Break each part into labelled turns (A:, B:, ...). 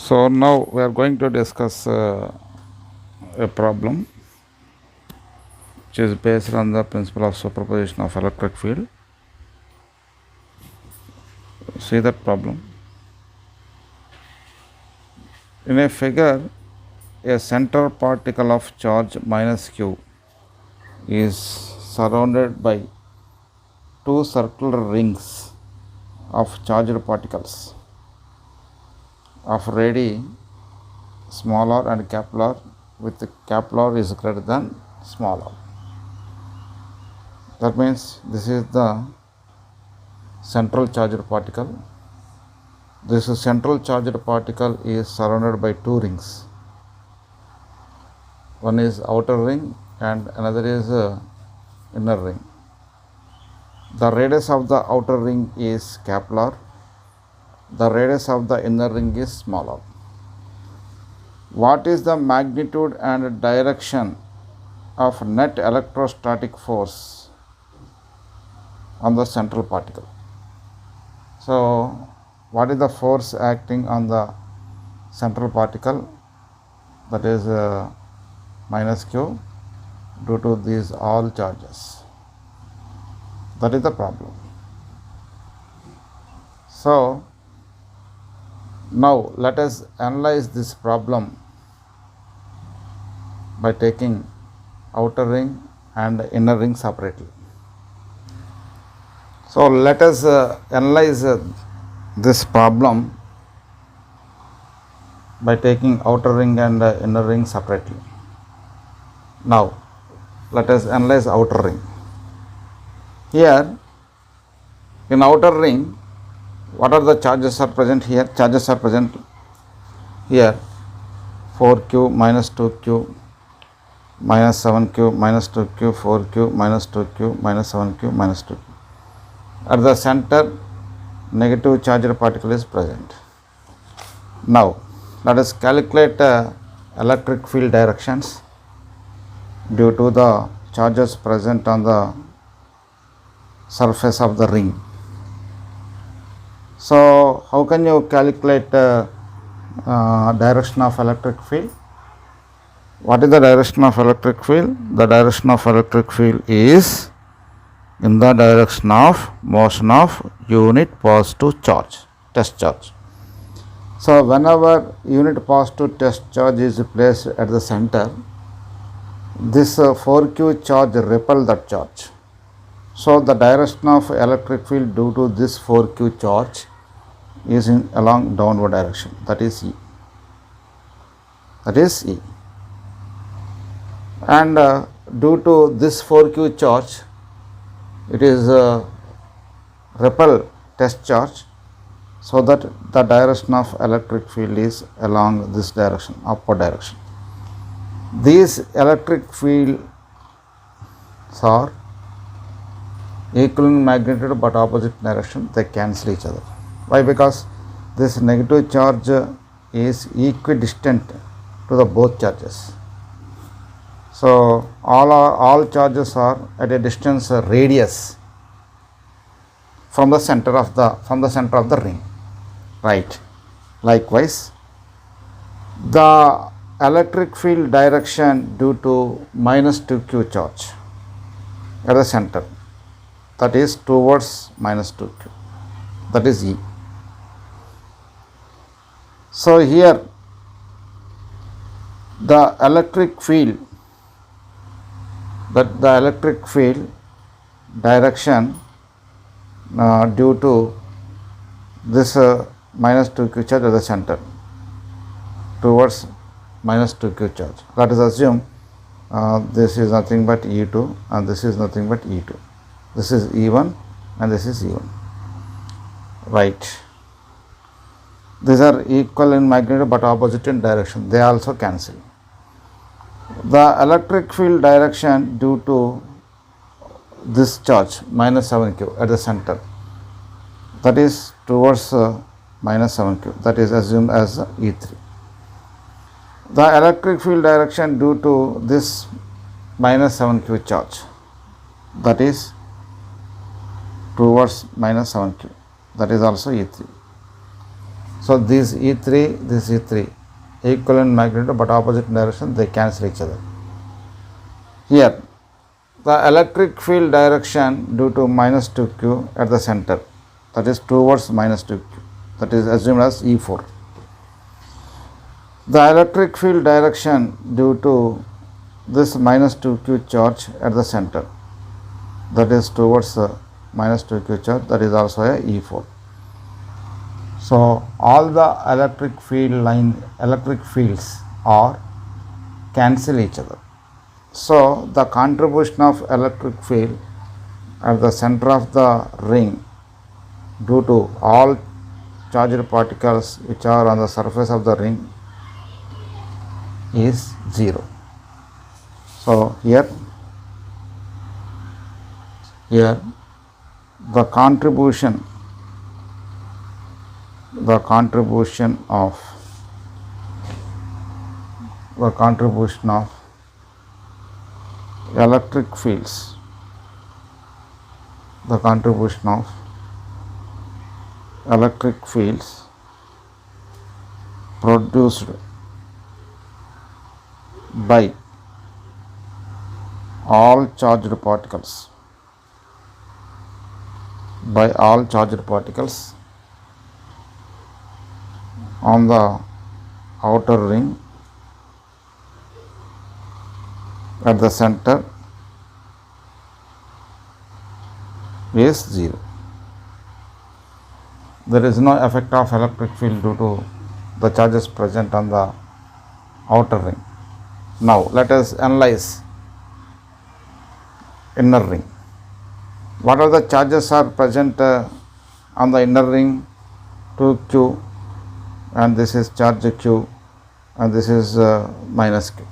A: So now we are going to discuss a problem which is based on the principle of superposition of electric field. See that problem. In a figure, a center particle of charge minus q is surrounded by two circular rings of charged particles of radii small r and capital R, with the capital R is greater than small r. That means this is the central charged particle. This central charged particle is surrounded by two rings. One is outer ring and another is inner ring. The radius of the outer ring is capital R. The radius of the inner ring is small r. What is the magnitude and direction of net electrostatic force on the central particle? So, what is the force acting on the central particle? That is minus q due to these all charges. That is the problem. So, now let us analyze this problem by taking outer ring and inner ring separately. So, let us analyze this problem by taking outer ring and inner ring separately. Now, let us analyze outer ring. Here, in outer ring, what are the charges are present here? Charges are present here 4q minus 2q minus 7q minus 2q 4q minus 2q minus 7q minus 2q. At the center, negative charged particle is present. Now, let us calculate electric field directions due to the charges present on the surface of the ring. So, how can you calculate direction of electric field? What is the direction of electric field? The direction of electric field is in the direction of motion of unit positive charge, test charge. So, whenever unit positive test charge is placed at the center, this 4q charge repel that charge. So, the direction of electric field due to this 4q charge is in along downward direction, that is E. That is E. And due to this 4q charge, it is repel test charge, so that the direction of electric field is along this direction, upward direction. These electric fields are equal in magnitude but opposite direction, they cancel each other. Why? Because this negative charge is equidistant to the both charges. So, all charges are at a distance radius from the center of the ring, right? Likewise, the electric field direction due to minus 2q charge at the center, that is towards minus 2q, that is E. So, here the electric field direction due to this minus 2q charge at the center towards minus 2q charge. Let us assume this is nothing but E2 and this is nothing but E2. This is E1 and this is E1, right? These are equal in magnitude but opposite in direction, they also cancel. The electric field direction due to this charge minus 7q at the center, that is towards minus 7q, that is assumed as E3. The electric field direction due to this minus 7q charge, that is towards minus 7q, that is also E3. So these E3, this E3, equivalent magnitude but opposite direction, they cancel each other. Here, the electric field direction due to minus 2q at the center, that is towards minus 2q, that is assumed as E4. The electric field direction due to this minus 2q charge at the center, that is towards the minus 2q charge, that is also a E4. So all the electric fields are cancel each other. So the contribution of electric field at the center of the ring due to all charged particles which are on the surface of the ring is 0. So here the contribution of electric fields, produced by all charged particles on the outer ring at the center is 0. There is no effect of electric field due to the charges present on the outer ring. Now let us analyze inner ring. What are the charges are present on the inner ring? 2q, and this is charge q, and this is minus q.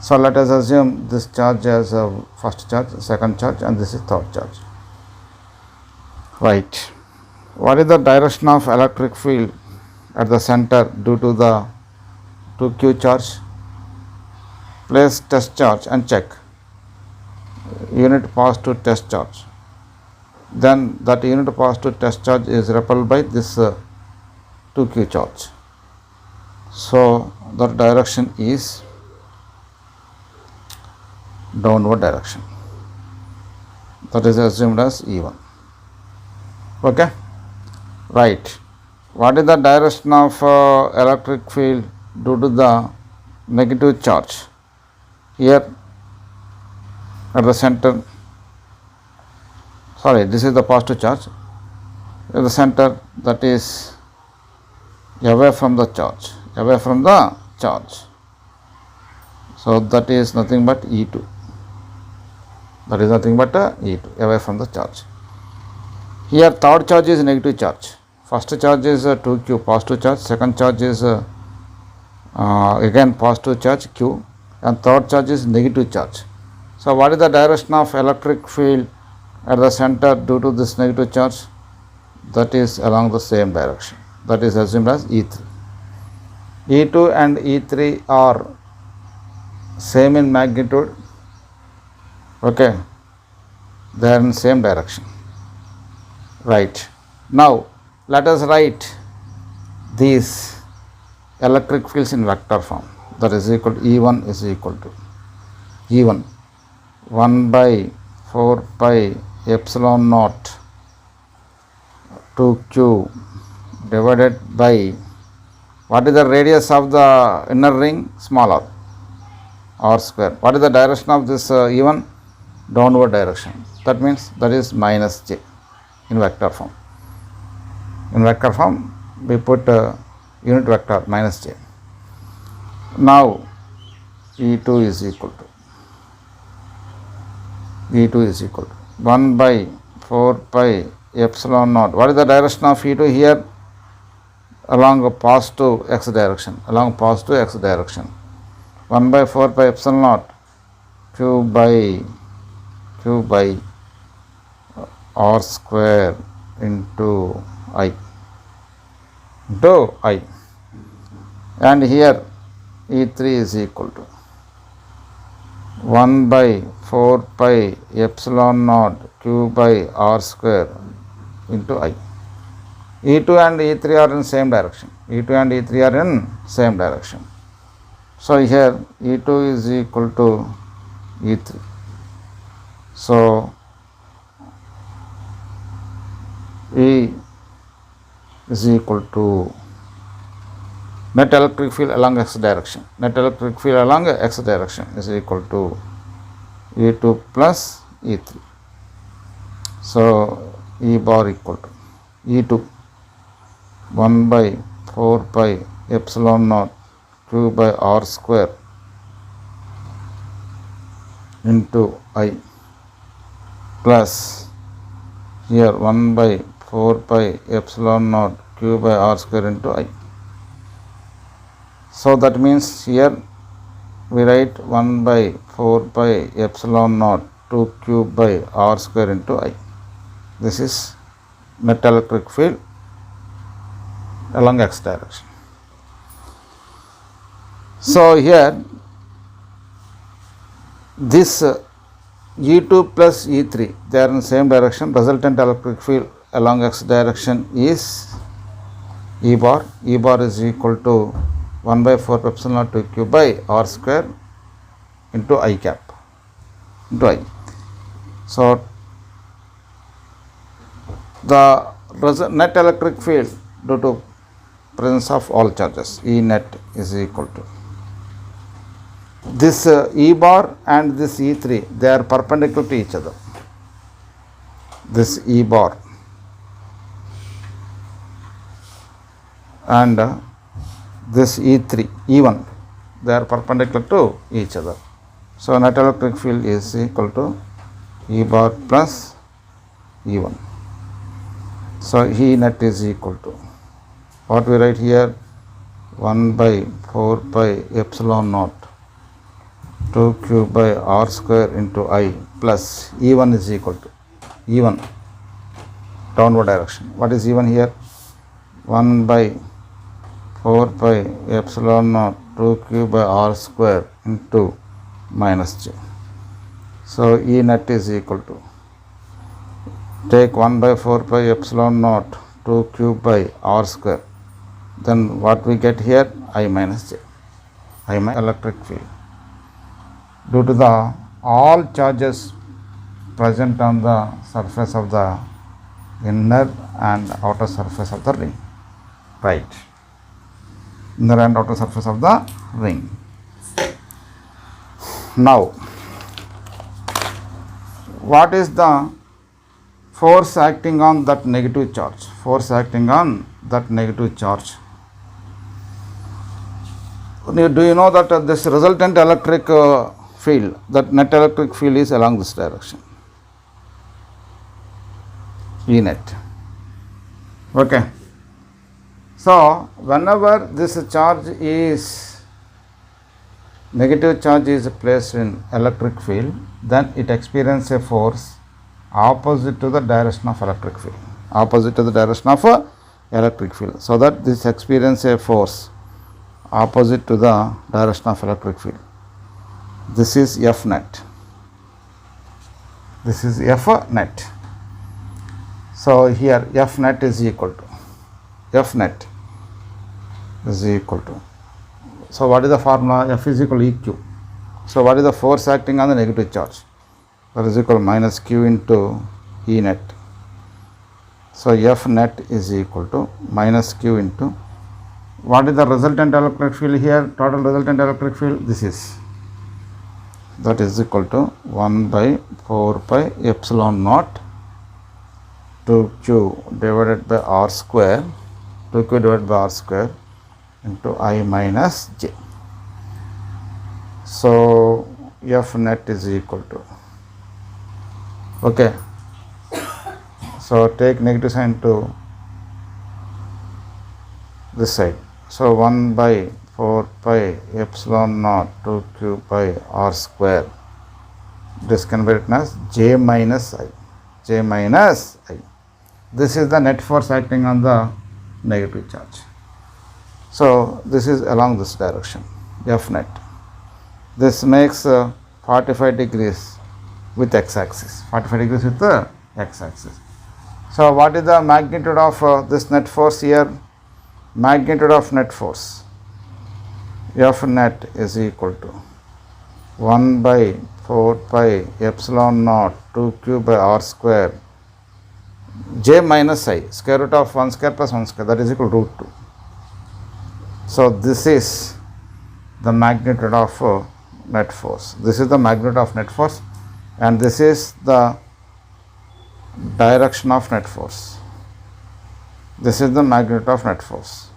A: So let us assume this charge as a first charge, second charge, and this is third charge. Right. What is the direction of electric field at the center due to the 2q charge? Place test charge and check. Unit positive test charge. Then that unit positive test charge is repelled by this 2q charge. So the direction is downward direction. That is assumed as E1. Okay. Right. What is the direction of electric field due to the negative charge? Here at the center, this is the positive charge. At the center, that is away from the charge. So that is nothing but E2. E2, away from the charge. Here third charge is negative charge. First charge is 2q, positive charge. Second charge is again positive charge q, and third charge is negative charge. So what is the direction of electric field at the center due to this negative charge? That is along the same direction. That is assumed as E3. E2 and E3 are same in magnitude. Okay, they are in same direction. Right. Now let us write these electric fields in vector form. That is equal to E1 is equal to E1 1 by 4 pi epsilon naught 2q divided by, what is the radius of the inner ring? Small r square. What is the direction of this E1? Downward direction. That means that is minus j in vector form. In vector form we put unit vector minus j. Now E2 is equal to 1 by 4 pi epsilon naught. What is the direction of E2 here? Along a positive x direction. 1 by 4 pi epsilon naught q by r square into I. And here E3 is equal to 1 by 4 pi epsilon naught q by r square into I. E2 and E3 are in same direction. E2 and E3 are in same direction. So here E2 is equal to E3. So E is equal to net electric field along x direction. Net electric field along x direction is equal to E2 plus E3. So E bar equal to E2 1 by 4 pi epsilon naught q by r square into I plus here 1 by 4 pi epsilon naught q by r square into I. So that means here we write 1 by 4 pi epsilon naught 2q by r square into I. This is net electric field along x direction. So here this E2 plus E3, they are in the same direction. Resultant electric field along x direction is E bar. E bar is equal to 1 by 4 epsilon naught 2q by r square into I cap into I. So the net electric field due to presence of all charges E net is equal to this E bar and this E3, they are perpendicular to each other. This E bar and this E3, E1, they are perpendicular to each other. So net electric field is equal to E bar plus E1. So E net is equal to what we write here 1 by 4 pi epsilon naught 2q by r square into I plus E1 is equal to E1 downward direction. What is E1 here? 1 by 4 pi epsilon naught 2q by r square into minus j. So E net is equal to take 1 by 4 pi epsilon naught 2q by r square. Then what we get here? I minus j. I minus electric field. Due to the all charges present on the surface of the inner and outer surface of the ring. Right. Inner and outer surface of the ring. Now, what is the force acting on that negative charge? Force acting on that negative charge. Do you know that this resultant electric field, that net electric field is along this direction? E net. Okay. So whenever this charge is negative charge is placed in electric field, then it experiences a force opposite to the direction of electric field. Opposite to the direction of electric field. So that this experiences a force opposite to the direction of electric field. This is F net. This is F net. So here F net is equal to F net is equal to. So what is the formula? F is equal to EQ. So what is the force acting on the negative charge? That is equal to minus Q into E net. So F net is equal to minus Q into what is the resultant electric field here? Total resultant electric field, this is, that is equal to 1 by 4 pi epsilon naught 2q divided by r square, 2q divided by r square into I minus j. So F net is equal to, okay, so take negative sign to this side. So 1 by 4 pi epsilon naught 2q by r square, this can be written as j minus I, j minus I. This is the net force acting on the negative charge. So this is along this direction, F net. This makes 45 degrees with x axis, 45 degrees with the x axis. So what is the magnitude of this net force here? Magnitude of net force F net is equal to 1 by 4 pi epsilon naught 2q by r square j minus I, square root of 1 square plus 1 square, that is equal to root 2. So this is the magnitude of net force. This is the magnitude of net force, and this is the direction of net force. This is the magnitude of net force.